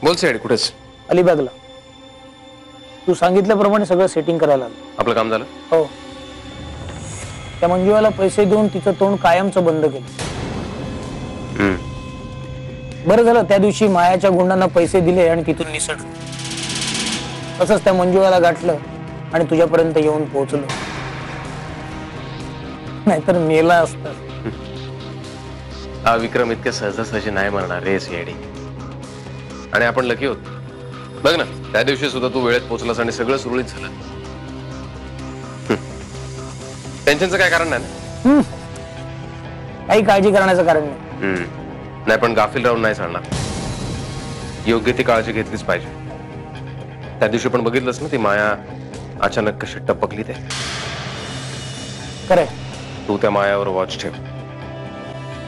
बोल साईड कुठेच अलिबागला. तू सांगितल्याप्रमाणे सगळं सेटिंग करायला आलं. आपलं काम झालं? हो. त्या मंजुळाला पैसे देऊन तिचं तोंड कायमचं बंद केलं. बरं झालं त्या दिवशी मायाच्या गुंडांना पैसे दिले आणि तिथून निसटलो. तसंच त्या मंजुळाला गाठलं आणि तुझ्यापर्यंत येऊन पोहोचलो. नाहीतर मेला असता. हा विक्रम इतक्या सहजासहजी नाही म्हणणार रे सीआयडी. आणि आपण लकी होत. बघ ना त्या दिवशी सुद्धा तू वेळेत पोहोचलास आणि सगळं सुरळीत झालं. टेन्शनचं काय कारण नाही ना? काही काळजी करण्याचं कारण नाही. नाही पण गाफील राहून नाही चालणार. योग्य ती काळजी घेतलीच पाहिजे. त्या दिवशी पण बघितलंस ना ती माया अचानक कशी टपकली ते. खरंय. तू त्या मायावर वॉच ठेव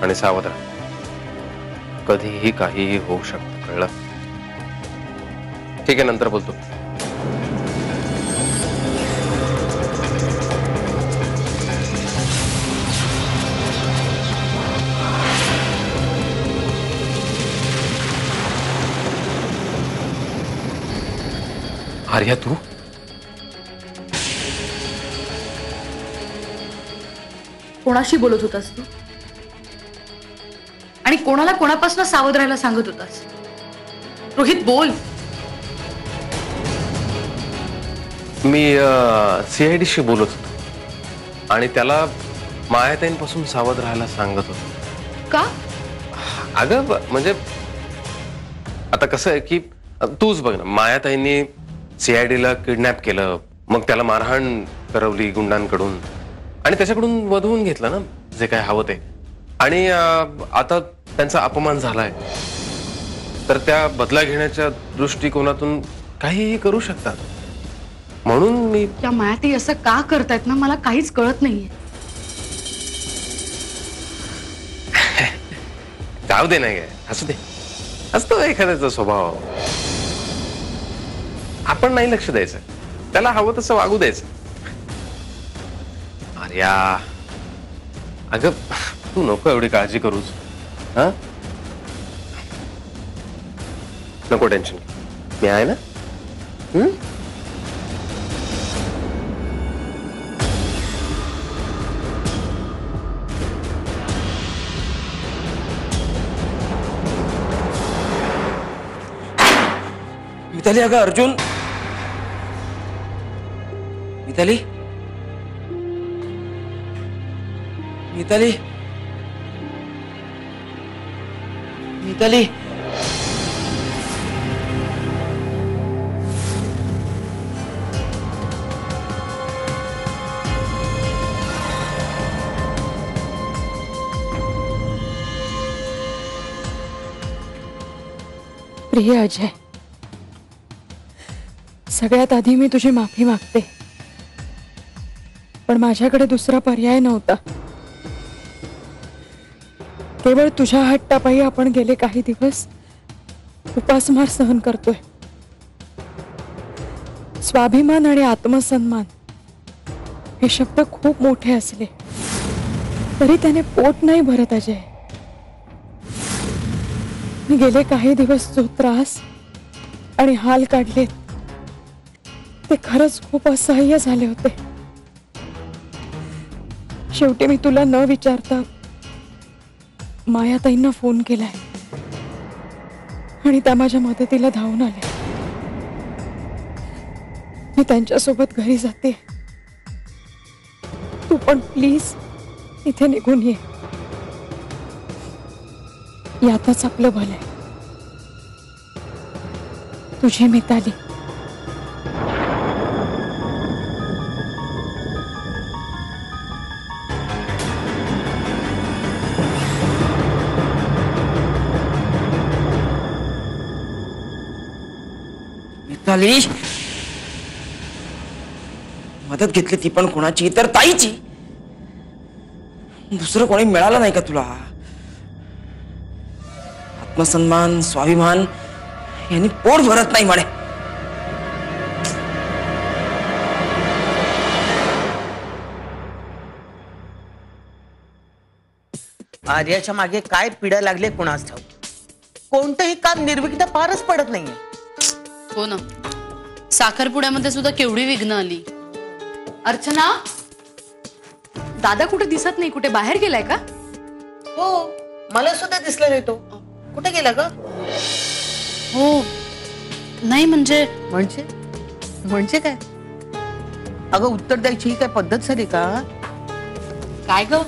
आणि सावध राहा. कधीही काहीही होऊ शकतं, कळलं? ठीक आहे नंतर बोलतो. आर्या तू कोणाशी बोलत होतास तू आणि कोणाला कोणापासून सावध राहायला सांगत होतास? रोहित बोल. मी सीआयडी शी बोलत होतो आणि त्याला मायाताईंपासून सावध राहायला सांगत होतो. का? अगं म्हणजे आता कसं आहे की तूच बघ ना, मायाताईंनी सीआयडीला किडनॅप केलं, मग त्याला मारहाण करवली गुंडांकडून आणि त्याच्याकडून वधवून घेतलं ना जे काय हवं ते. आणि आता त्यांचा अपमान झालाय तर त्या बदला घेण्याच्या दृष्टिकोनातून काहीही करू शकतात. म्हणून मी त्या मायाताई असं का करतायत ना मला काहीच कळत नाहीये. जाऊ दे नाही काय, असू दे. असतो एखाद्याचा स्वभाव. आपण नाही लक्ष द्यायचं, त्याला हवं तसं वागू द्यायचं. आर्या अगं तू नको एवढी काळजी करूच. हा नको टेन्शन, मी आहे ना. मिताली, अगं अर्जुन, मिताली, मिताली, मिताली, प्रिय अजय, सगळ्यात आधी मी तुझी माफी मागते, पण माझ्याकडे दुसरा पर्याय नव्हता. केवळ तुझ्या हट्टापायी आपण गेले काही दिवस उपासमार सहन करतोय. स्वाभिमान आणि आत्मसन्मान हे शब्द खूप मोठे असले तरी त्याने पोट नाही भरत अजय. मी गेले काही दिवस जो त्रास आणि हाल काढले ते खरंच खूप असह्य झाले होते. शेवटी मी तुला न विचारता मायाताईंना फोन केलाय आणि त्या माझ्या मदतीला धावून आले. मी त्यांच्यासोबत घरी जाते. तू पण प्लीज इथे निघून ये. यातच आपलं भलं आहे. तुझी मिताली. मिताली, मदत घेतली ती पण कोणाची, तर ताईची. दुसरं कोणी मिळालं नाही का तुला? आत्मसन्मान, स्वाभिमान यांनी पोट भरत नाही म्हणे. आर्याच्या मागे काय पिढ्या लागले कोणास ठाऊक. कोणतंही काम निर्विघ्न पारच पडत नाहीये. हो ना, साखरपुड्यामध्ये सुद्धा केवढी विघ्न आली. अर्चना, दादा कुठे दिसत नाही, कुठे बाहेर गेलाय का? हो, मला सुद्धा दिसला नाही तो. कुठे गेला ग? हो नाही म्हणजे म्हणजे म्हणजे काय? अगं उत्तर द्यायची ही काय पद्धत झाली का? काय ग,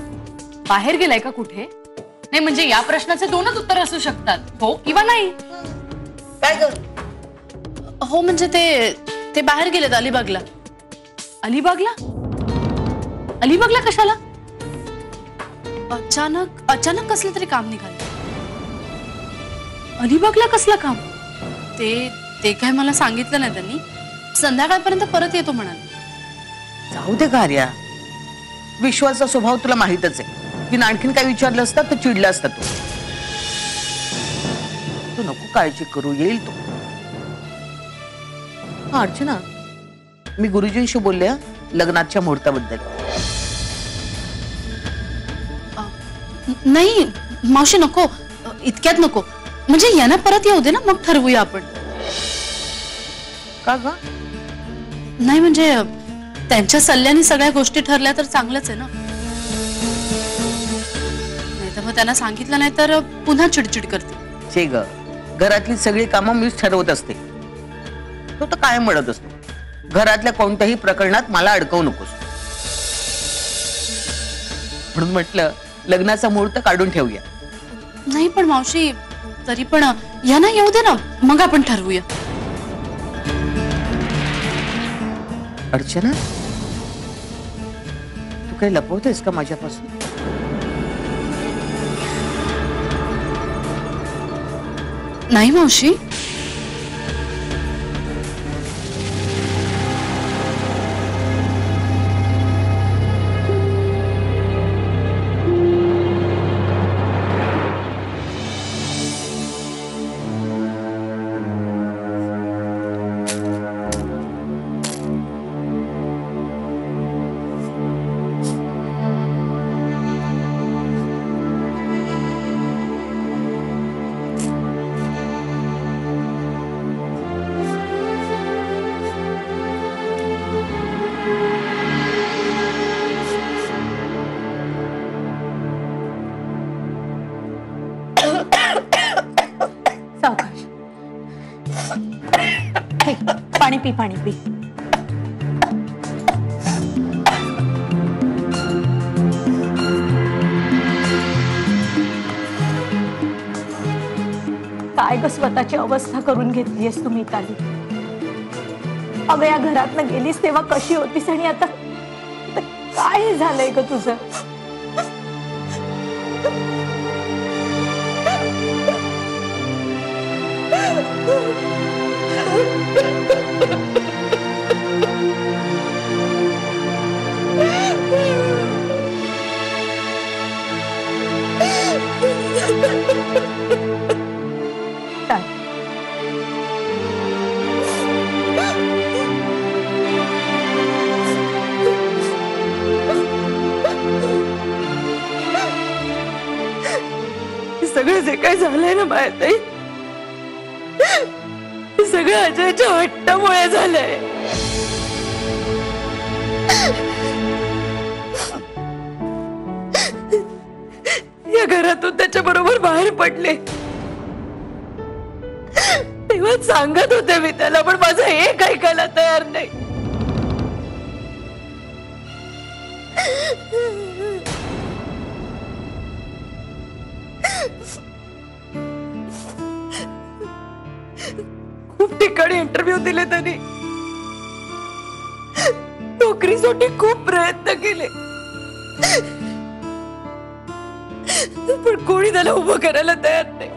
बाहेर गेलाय का कुठे? नाही म्हणजे या प्रश्नाचे दोनच उत्तर असू शकतात, हो किंवा नाही. काय ग? हो म्हणजे ते बाहेर गेलेत अलिबागला. अलिबागला? अलिबागला कशाला? अचानक कसलं तरी काम निघालं. अलिबागला कसलं काम? ते काय मला सांगितलं नाही त्यांनी. संध्याकाळपर्यंत परत येतो म्हणाले. जाऊ दे कार्या, विश्वाचा स्वभाव तुला माहितच आहे. की आणखीन काय विचारलं असतं तर चिडला असता तू नको काळजी करू, येईल तो. हा अर्चना, मी गुरुजींशी बोलले लग्नाच्या मुहूर्ताबद्दल. नाही मावशी नको, इतक्यात नको. म्हणजे यांना परत येऊ दे ना, मग ठरवूया आपण. का ग? नाही म्हणजे त्यांच्या सल्ल्याने सगळ्या गोष्टी ठरल्या तर चांगलंच आहे ना. नाही तर मग त्यांना सांगितलं नाही तर पुन्हा चिडचिड करते. चे ग, घरातली सगळी कामं मीच ठरवत असते. तो तर कायम म्हणत असतो, घरातल्या कोणत्याही प्रकरणात मला अडकवू नकोस. म्हणून म्हटलं लग्नाचा मुहूर्त काढून ठेवूया. नाही पण मावशी, तरी पण यांना येऊ दे ना, मग आपण ठरवूया. अर्चना, तू काही लपवतेस का माझ्यापासून? नाही मावशी. सावकाश. हे, पाणी पी, पाणी पी. काय ग स्वतःची अवस्था करून घेतलीयस तू मिताली. अगं या घरातनं गेलीस तेव्हा कशी होतीस आणि आता काय झालंय ग तुझं? सगळं जे काय झालंय ना मायाताई, हे सगळं अजयच्या हट्टामुळे झालंय. या घरातून त्याच्या बरोबर बाहेर पडले तेव्हा सांगत होते मी त्याला, पण माझं एक ऐकायला तयार नाही. खूप ठिकाणी इंटरव्ह्यू दिले त्यांनी, नोकरीसाठी खूप प्रयत्न केले, पण कोणी त्याला उभं करायला तयार नाही.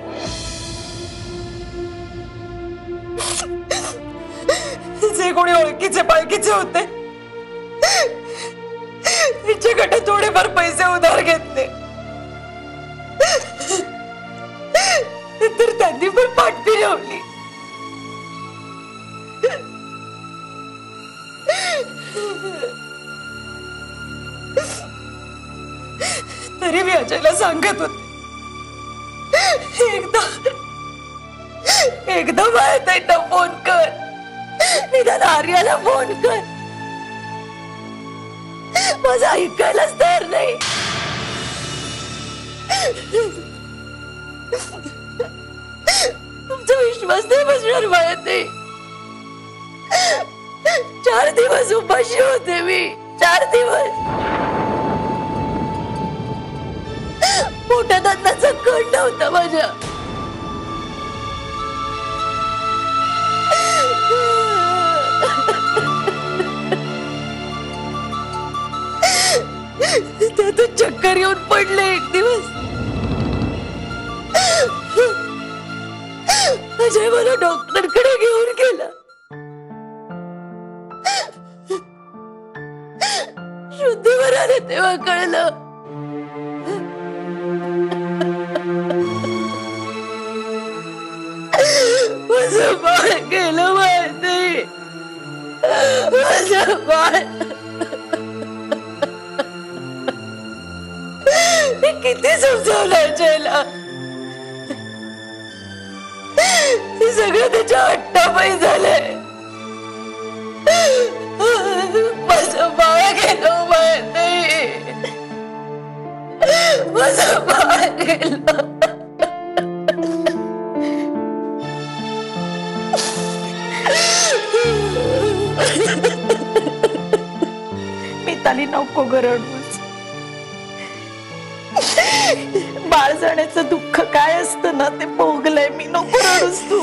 जे कोणी ओळखीचे पाळखीचे होते त्यांच्याकडे थोडेफार पैसे उधार घेतले, तर त्यांनी पण पाठ फिरवली. तरी मी अजयला सांगत होते, एकदम आयताईंना फोन कर, निदान आर्याला फोन कर. माझं ऐकायलाच तयार नाही. तुमचा विश्वास नाही बसणार माहिती. 4 दिवस उपाशी होते मी, 4 दिवस. पोटात अन्नाचा कण नव्हता माझ्या. त्यातच चक्कर येऊन पडले एक दिवस. अजय मला डॉक्टरकडे घेऊन गेला. शुद्धीवर आले तेव्हा कळलं माझं बाळ गेलं माहिती. माझं बाळ. मी किती समजावलं अजयला. हे सगळं त्याच्या हट्टापायी झालंय. माझं बाळ गेलं माहिती. माझं बाळ गेलं. मिताली नको गरडूस. बाळ जाण्याचं दुःख काय असतं ना ते भोगलंय मी. नको रडूस तू.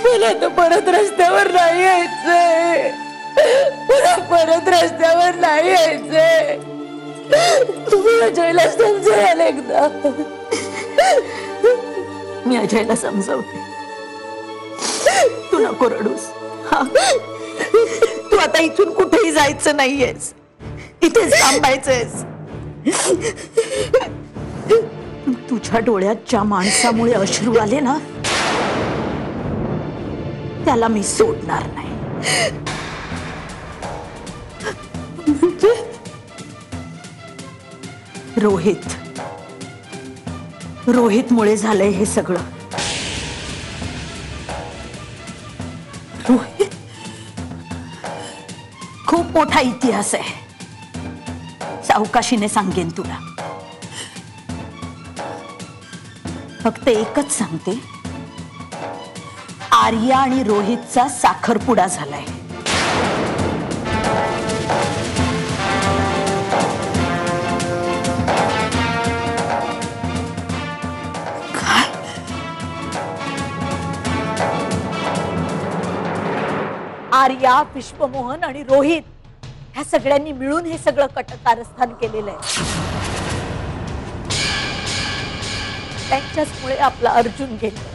मला तर परत रस्त्यावर नाही यायचंय. मला परत रस्त्यावर नाही यायचंय. तुम्ही अजयला समजायला एकदा. मी अजयला समजवते. तू नको रडूस. हा, तू आता इथून कुठेही जायचं नाहीयेस. इथेच थांबायचंयस. तुझ्या डोळ्यात ज्या माणसामुळे अश्रू आले ना त्याला मी सोडणार नाही. रोहितमुळे झालंय हे सगळं. रोहित खूप मोठा इतिहास आहे. सावकाशीने सांगेन तुला. फक्त एकच सांगते, आर्या आणि रोहितचा साखरपुडा झालाय. आर्या, पुष्पमोहन आणि रोहित ह्या सगळ्यांनी मिळून हे सगळं कारस्थान केलेलं आहे. त्यांच्याचमुळे आपला अर्जुन गेला.